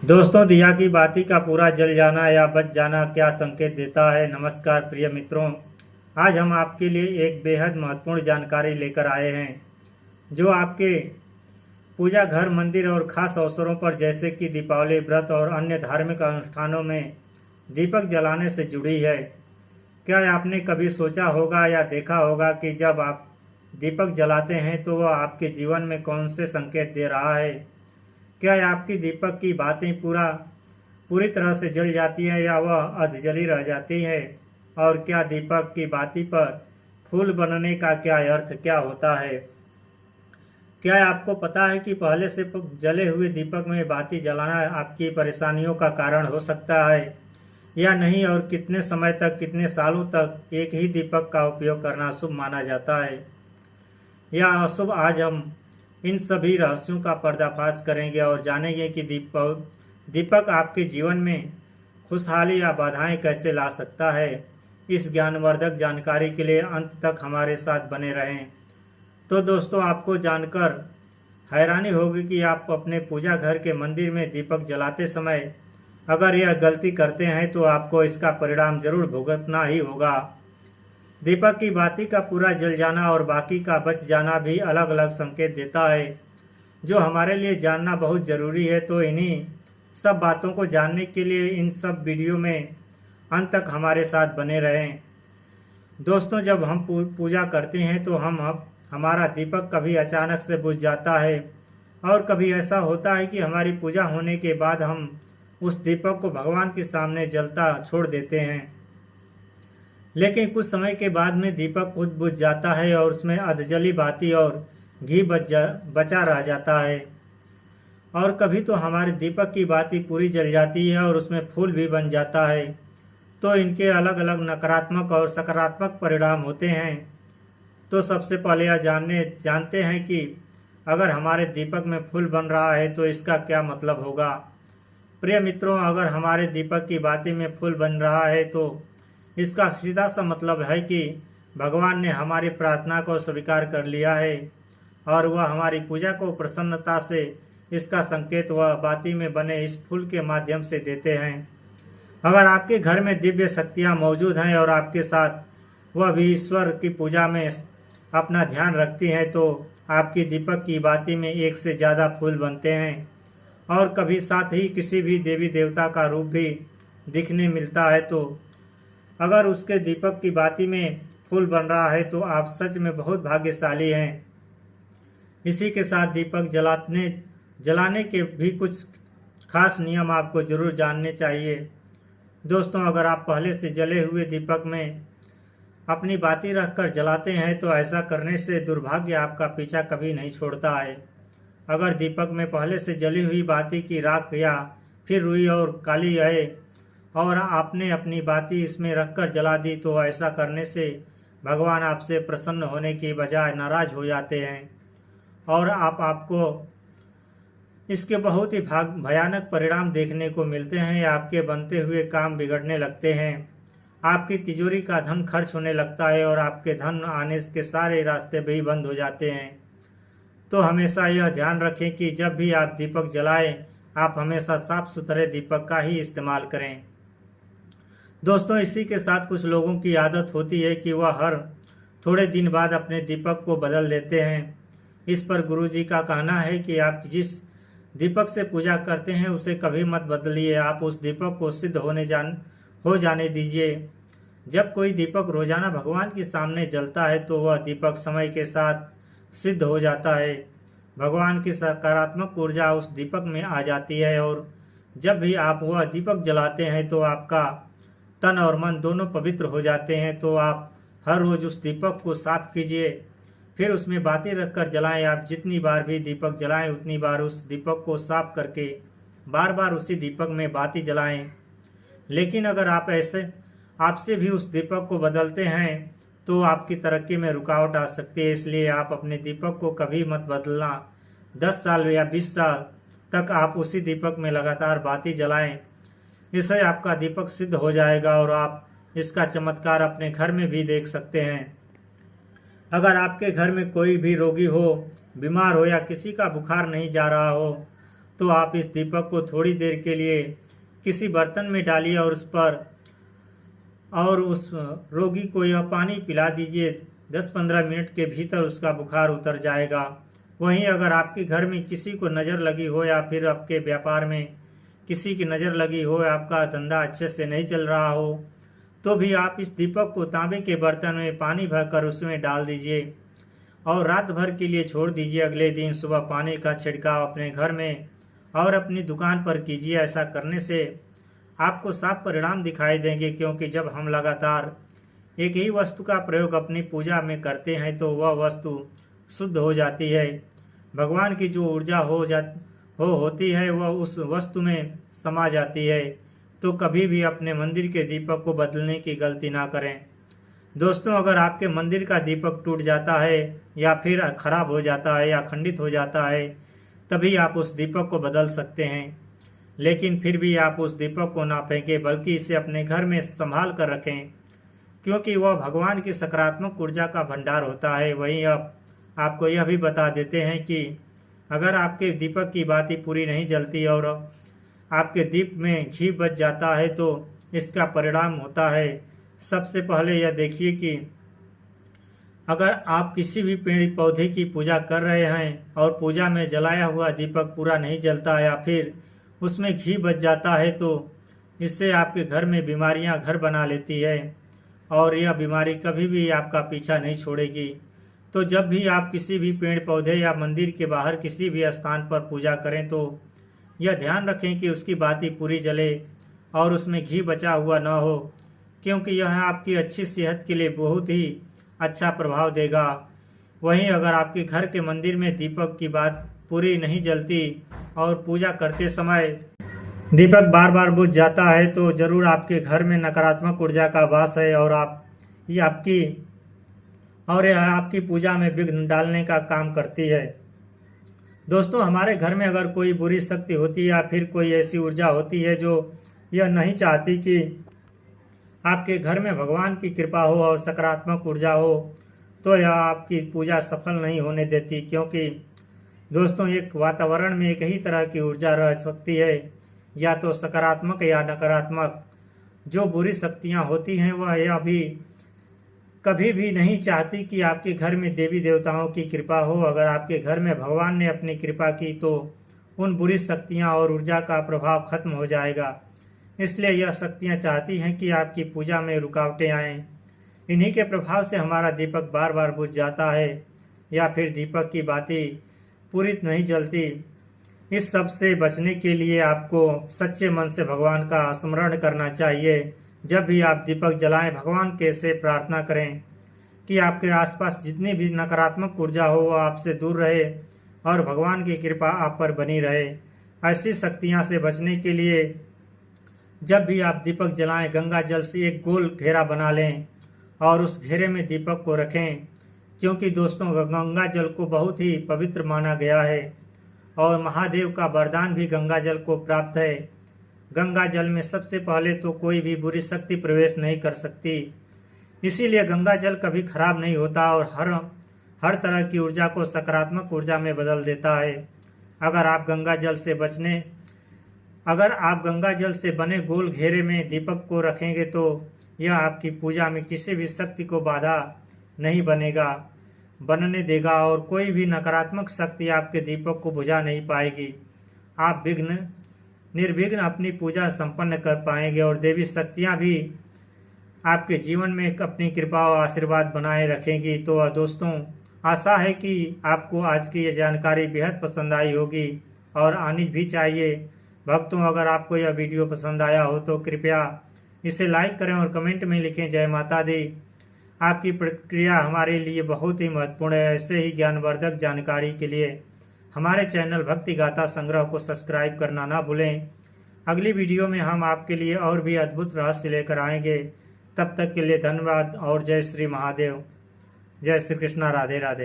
दोस्तों, दिया की बाती का पूरा जल जाना या बच जाना क्या संकेत देता है। नमस्कार प्रिय मित्रों, आज हम आपके लिए एक बेहद महत्वपूर्ण जानकारी लेकर आए हैं जो आपके पूजा घर, मंदिर और खास अवसरों पर जैसे कि दीपावली, व्रत और अन्य धार्मिक अनुष्ठानों में दीपक जलाने से जुड़ी है। क्या आपने कभी सोचा होगा या देखा होगा कि जब आप दीपक जलाते हैं तो वह आपके जीवन में कौन से संकेत दे रहा है। क्या आपकी दीपक की बातें पूरी तरह से जल जाती है या वह अधजली रह जाती है। और क्या दीपक की बाती पर फूल बनने का क्या अर्थ क्या होता है। क्या आपको पता है कि पहले से जले हुए दीपक में बाती जलाना आपकी परेशानियों का कारण हो सकता है या नहीं, और कितने समय तक, कितने सालों तक एक ही दीपक का उपयोग करना शुभ माना जाता है या अशुभ। आज हम इन सभी रहस्यों का पर्दाफाश करेंगे और जानेंगे कि दीपक आपके जीवन में खुशहाली या बाधाएं कैसे ला सकता है। इस ज्ञानवर्धक जानकारी के लिए अंत तक हमारे साथ बने रहें। तो दोस्तों, आपको जानकर हैरानी होगी कि आप अपने पूजा घर के मंदिर में दीपक जलाते समय अगर यह गलती करते हैं तो आपको इसका परिणाम जरूर भुगतना ही होगा। दीपक की बाती का पूरा जल जाना और बाकी का बच जाना भी अलग अलग संकेत देता है जो हमारे लिए जानना बहुत ज़रूरी है। तो इन्हीं सब बातों को जानने के लिए इन सब वीडियो में अंत तक हमारे साथ बने रहें। दोस्तों, जब हम पूजा करते हैं तो हमारा दीपक कभी अचानक से बुझ जाता है और कभी ऐसा होता है कि हमारी पूजा होने के बाद हम उस दीपक को भगवान के सामने जलता छोड़ देते हैं। लेकिन कुछ समय के बाद में दीपक खुद बुझ जाता है और उसमें अधजली बाती और घी बचा रह जाता है। और कभी तो हमारे दीपक की बाती पूरी जल जाती है और उसमें फूल भी बन जाता है। तो इनके अलग अलग नकारात्मक और सकारात्मक परिणाम होते हैं। तो सबसे पहले यह जानते हैं कि अगर हमारे दीपक में फूल बन रहा है तो इसका क्या मतलब होगा। प्रिय मित्रों, अगर हमारे दीपक की बाती में फूल बन रहा है तो इसका सीधा सा मतलब है कि भगवान ने हमारी प्रार्थना को स्वीकार कर लिया है और वह हमारी पूजा को प्रसन्नता से इसका संकेत वह बाती में बने इस फूल के माध्यम से देते हैं। अगर आपके घर में दिव्य शक्तियाँ मौजूद हैं और आपके साथ वह भी ईश्वर की पूजा में अपना ध्यान रखती हैं तो आपकी दीपक की बाती में एक से ज़्यादा फूल बनते हैं। और कभी साथ ही किसी भी देवी देवता का रूप भी दिखने मिलता है। तो अगर उसके दीपक की बाती में फूल बन रहा है तो आप सच में बहुत भाग्यशाली हैं। इसी के साथ दीपक जलाने के भी कुछ खास नियम आपको जरूर जानने चाहिए। दोस्तों, अगर आप पहले से जले हुए दीपक में अपनी बाती रखकर जलाते हैं तो ऐसा करने से दुर्भाग्य आपका पीछा कभी नहीं छोड़ता है। अगर दीपक में पहले से जली हुई बाती की राख या फिर रुई और काली है और आपने अपनी बाती इसमें रखकर जला दी तो ऐसा करने से भगवान आपसे प्रसन्न होने की बजाय नाराज हो जाते हैं और आपको इसके बहुत ही भयानक परिणाम देखने को मिलते हैं। आपके बनते हुए काम बिगड़ने लगते हैं, आपकी तिजोरी का धन खर्च होने लगता है और आपके धन आने के सारे रास्ते भी बंद हो जाते हैं। तो हमेशा यह ध्यान रखें कि जब भी आप दीपक जलाएं, आप हमेशा साफ सुथरे दीपक का ही इस्तेमाल करें। दोस्तों, इसी के साथ कुछ लोगों की आदत होती है कि वह हर थोड़े दिन बाद अपने दीपक को बदल देते हैं। इस पर गुरुजी का कहना है कि आप जिस दीपक से पूजा करते हैं उसे कभी मत बदलिए, आप उस दीपक को सिद्ध हो जाने दीजिए। जब कोई दीपक रोजाना भगवान के सामने जलता है तो वह दीपक समय के साथ सिद्ध हो जाता है। भगवान की सकारात्मक ऊर्जा उस दीपक में आ जाती है और जब भी आप वह दीपक जलाते हैं तो आपका तन और मन दोनों पवित्र हो जाते हैं। तो आप हर रोज उस दीपक को साफ कीजिए, फिर उसमें बाती रखकर जलाएं। आप जितनी बार भी दीपक जलाएं उतनी बार उस दीपक को साफ करके बार बार उसी दीपक में बाती जलाएं। लेकिन अगर आपसे भी उस दीपक को बदलते हैं तो आपकी तरक्की में रुकावट आ सकती है। इसलिए आप अपने दीपक को कभी मत बदलना। 10 साल या 20 साल तक आप उसी दीपक में लगातार बाती जलाएं, इससे आपका दीपक सिद्ध हो जाएगा और आप इसका चमत्कार अपने घर में भी देख सकते हैं। अगर आपके घर में कोई भी रोगी हो, बीमार हो या किसी का बुखार नहीं जा रहा हो तो आप इस दीपक को थोड़ी देर के लिए किसी बर्तन में डालिए और उस रोगी को यह पानी पिला दीजिए। 10-15 मिनट के भीतर उसका बुखार उतर जाएगा। वहीं अगर आपके घर में किसी को नज़र लगी हो या फिर आपके व्यापार में किसी की नज़र लगी हो, आपका धंधा अच्छे से नहीं चल रहा हो, तो भी आप इस दीपक को तांबे के बर्तन में पानी भरकर उसमें डाल दीजिए और रात भर के लिए छोड़ दीजिए। अगले दिन सुबह पानी का छिड़काव अपने घर में और अपनी दुकान पर कीजिए। ऐसा करने से आपको साफ परिणाम दिखाई देंगे, क्योंकि जब हम लगातार एक ही वस्तु का प्रयोग अपनी पूजा में करते हैं तो वह वस्तु शुद्ध हो जाती है। भगवान की जो ऊर्जा होती है वह उस वस्तु में समा जाती है। तो कभी भी अपने मंदिर के दीपक को बदलने की गलती ना करें। दोस्तों, अगर आपके मंदिर का दीपक टूट जाता है या फिर खराब हो जाता है या खंडित हो जाता है, तभी आप उस दीपक को बदल सकते हैं। लेकिन फिर भी आप उस दीपक को ना फेंकें, बल्कि इसे अपने घर में संभाल कर रखें, क्योंकि वह भगवान की सकारात्मक ऊर्जा का भंडार होता है। वहीं अब आपको यह भी बता देते हैं कि अगर आपके दीपक की बाती पूरी नहीं जलती और आपके दीप में घी बच जाता है तो इसका परिणाम होता है। सबसे पहले यह देखिए कि अगर आप किसी भी पेड़ पौधे की पूजा कर रहे हैं और पूजा में जलाया हुआ दीपक पूरा नहीं जलता या फिर उसमें घी बच जाता है, तो इससे आपके घर में बीमारियां घर बना लेती है और यह बीमारी कभी भी आपका पीछा नहीं छोड़ेगी। तो जब भी आप किसी भी पेड़ पौधे या मंदिर के बाहर किसी भी स्थान पर पूजा करें तो यह ध्यान रखें कि उसकी बाती पूरी जले और उसमें घी बचा हुआ न हो, क्योंकि यह आपकी अच्छी सेहत के लिए बहुत ही अच्छा प्रभाव देगा। वहीं अगर आपके घर के मंदिर में दीपक की बात पूरी नहीं जलती और पूजा करते समय दीपक बार बार बुझ जाता है, तो ज़रूर आपके घर में नकारात्मक ऊर्जा का वास है और यह आपकी पूजा में विघ्न डालने का काम करती है। दोस्तों, हमारे घर में अगर कोई बुरी शक्ति होती है या फिर कोई ऐसी ऊर्जा होती है जो यह नहीं चाहती कि आपके घर में भगवान की कृपा हो और सकारात्मक ऊर्जा हो, तो यह आपकी पूजा सफल नहीं होने देती। क्योंकि दोस्तों, एक वातावरण में एक ही तरह की ऊर्जा रह सकती है, या तो सकारात्मक या नकारात्मक। जो बुरी शक्तियाँ होती हैं वह यह भी कभी भी नहीं चाहती कि आपके घर में देवी देवताओं की कृपा हो। अगर आपके घर में भगवान ने अपनी कृपा की तो उन बुरी शक्तियाँ और ऊर्जा का प्रभाव खत्म हो जाएगा। इसलिए यह शक्तियाँ चाहती हैं कि आपकी पूजा में रुकावटें आएँ। इन्हीं के प्रभाव से हमारा दीपक बार बार बुझ जाता है या फिर दीपक की बाती पूरी नहीं जलती। इस सब से बचने के लिए आपको सच्चे मन से भगवान का स्मरण करना चाहिए। जब भी आप दीपक जलाएं, भगवान के से प्रार्थना करें कि आपके आसपास जितनी भी नकारात्मक ऊर्जा हो वह आपसे दूर रहे और भगवान की कृपा आप पर बनी रहे। ऐसी शक्तियां से बचने के लिए जब भी आप दीपक जलाएं, गंगा जल से एक गोल घेरा बना लें और उस घेरे में दीपक को रखें, क्योंकि दोस्तों गंगा जल को बहुत ही पवित्र माना गया है और महादेव का वरदान भी गंगा जल को प्राप्त है। गंगा जल में सबसे पहले तो कोई भी बुरी शक्ति प्रवेश नहीं कर सकती, इसीलिए गंगा जल कभी खराब नहीं होता और हर तरह की ऊर्जा को सकारात्मक ऊर्जा में बदल देता है। अगर आप गंगा जल से बने गोल घेरे में दीपक को रखेंगे तो यह आपकी पूजा में किसी भी शक्ति को बाधा नहीं बनने देगा और कोई भी नकारात्मक शक्ति आपके दीपक को बुझा नहीं पाएगी। आप निर्विघ्न अपनी पूजा संपन्न कर पाएंगे और देवी शक्तियाँ भी आपके जीवन में अपनी कृपा और आशीर्वाद बनाए रखेंगी। तो दोस्तों, आशा है कि आपको आज की ये जानकारी बेहद पसंद आई होगी और आनी भी चाहिए। भक्तों, अगर आपको यह वीडियो पसंद आया हो तो कृपया इसे लाइक करें और कमेंट में लिखें जय माता दी। आपकी प्रतिक्रिया हमारे लिए बहुत ही महत्वपूर्ण है। ऐसे ही ज्ञानवर्धक जानकारी के लिए हमारे चैनल भक्ति गाथा संग्रह को सब्सक्राइब करना ना भूलें। अगली वीडियो में हम आपके लिए और भी अद्भुत रहस्य लेकर आएंगे। तब तक के लिए धन्यवाद और जय श्री महादेव, जय श्री कृष्णा, राधे राधे।